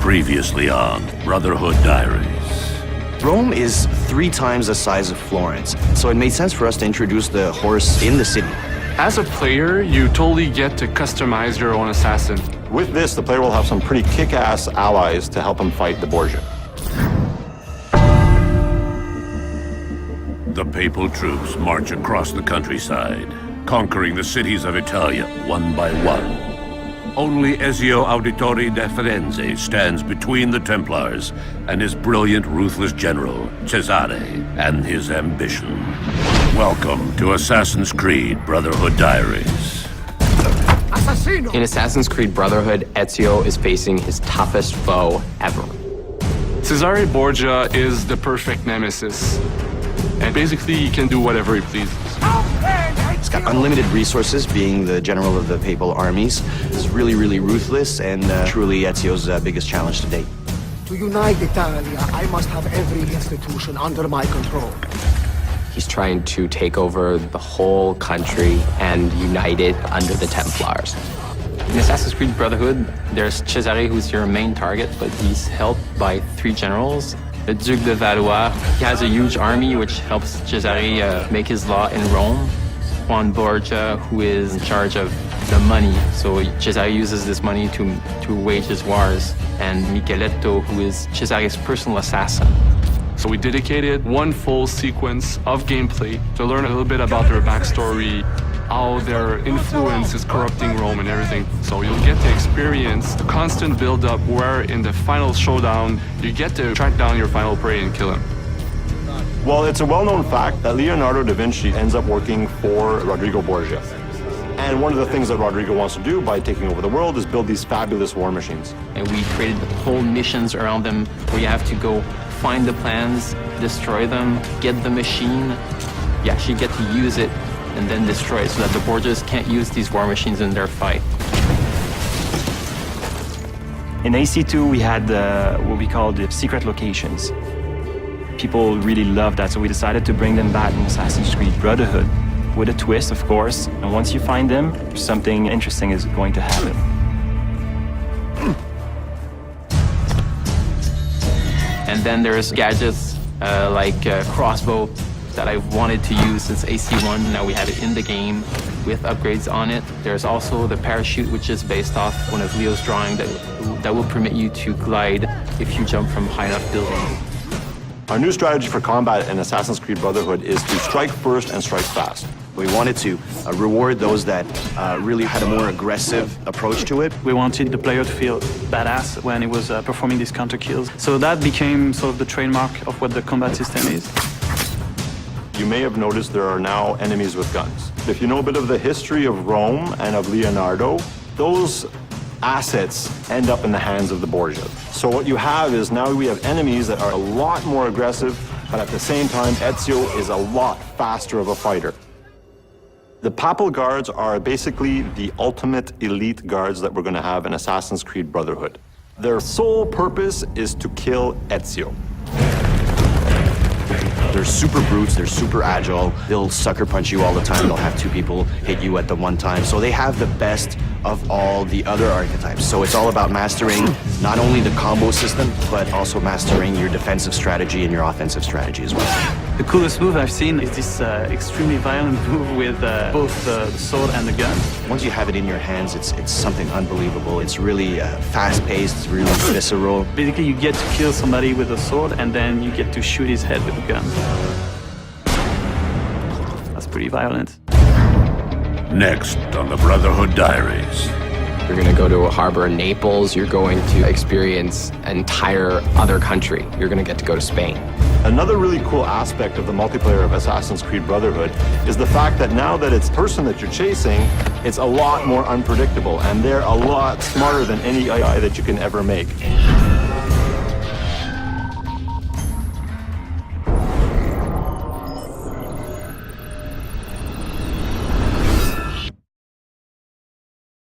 Previously on Brotherhood Diaries. Rome is 3 times the size of Florence, so it made sense for us to introduce the horse in the city. As a player, you totally get to customize your own assassin. With this, the player will have some pretty kick-ass allies to help him fight the Borgia. The papal troops march across the countryside, conquering the cities of Italia one by one. Only Ezio Auditore da Firenze stands between the Templars and his brilliant, ruthless general, Cesare, and his ambition. Welcome to Assassin's Creed Brotherhood Diaries. In Assassin's Creed Brotherhood, Ezio is facing his toughest foe ever. Cesare Borgia is the perfect nemesis. And basically, he can do whatever he pleases. He's got unlimited resources, being the general of the papal armies. He's really, really ruthless, and truly Ezio's biggest challenge to date. To unite Italia, I must have every institution under my control. He's trying to take over the whole country and unite it under the Templars. In Assassin's Creed Brotherhood, there's Cesare, who's your main target, but he's helped by 3 generals. The Duke de Valois, he has a huge army which helps Cesare make his law in Rome. Juan Borgia, who is in charge of the money, so Cesare uses this money to wage his wars. And Micheletto, who is Cesare's personal assassin. So we dedicated one full sequence of gameplay to learn a little bit about their backstory, how their influence is corrupting Rome and everything. So you'll get to experience the constant build-up where in the final showdown, you get to track down your final prey and kill him. Well, it's a well-known fact that Leonardo da Vinci ends up working for Rodrigo Borgia. And one of the things that Rodrigo wants to do by taking over the world is build these fabulous war machines. And we created whole missions around them where you have to go find the plans, destroy them, get the machine. You actually get to use it and then destroy it so that the Borgias can't use these war machines in their fight. In AC2, we had what we call the secret locations. People really loved that, so we decided to bring them back in Assassin's Creed Brotherhood with a twist, of course. And once you find them, something interesting is going to happen. And then there's gadgets like crossbow that I wanted to use since AC1. Now we have it in the game with upgrades on it. There's also the parachute, which is based off one of Leo's drawing that will permit you to glide if you jump from high enough buildings. Our new strategy for combat in Assassin's Creed Brotherhood is to strike first and strike fast. We wanted to reward those that really had a more aggressive approach to it. We wanted the player to feel badass when he was performing these counter kills. So that became sort of the trademark of what the combat system is. You may have noticed there are now enemies with guns. If you know a bit of the history of Rome and of Leonardo, those assets end up in the hands of the Borgia. So what you have is now we have enemies that are a lot more aggressive, but at the same time, Ezio is a lot faster of a fighter. The Papal Guards are basically the ultimate elite guards that we're going to have in Assassin's Creed Brotherhood. Their sole purpose is to kill Ezio. They're super brutes, they're super agile, they'll sucker punch you all the time, they'll have 2 people hit you at the one time. So they have the best of all the other archetypes. So it's all about mastering not only the combo system, but also mastering your defensive strategy and your offensive strategy as well. The coolest move I've seen is this extremely violent move with both the sword and the gun. Once you have it in your hands, it's something unbelievable. It's really fast-paced, it's really visceral. Basically, you get to kill somebody with a sword and then you get to shoot his head with a gun. That's pretty violent. Next on the Brotherhood Diaries. You're going to go to a harbor in Naples. You're going to experience an entire other country. You're going to get to go to Spain. Another really cool aspect of the multiplayer of Assassin's Creed Brotherhood is the fact that now that it's the person that you're chasing, it's a lot more unpredictable, and they're a lot smarter than any AI that you can ever make.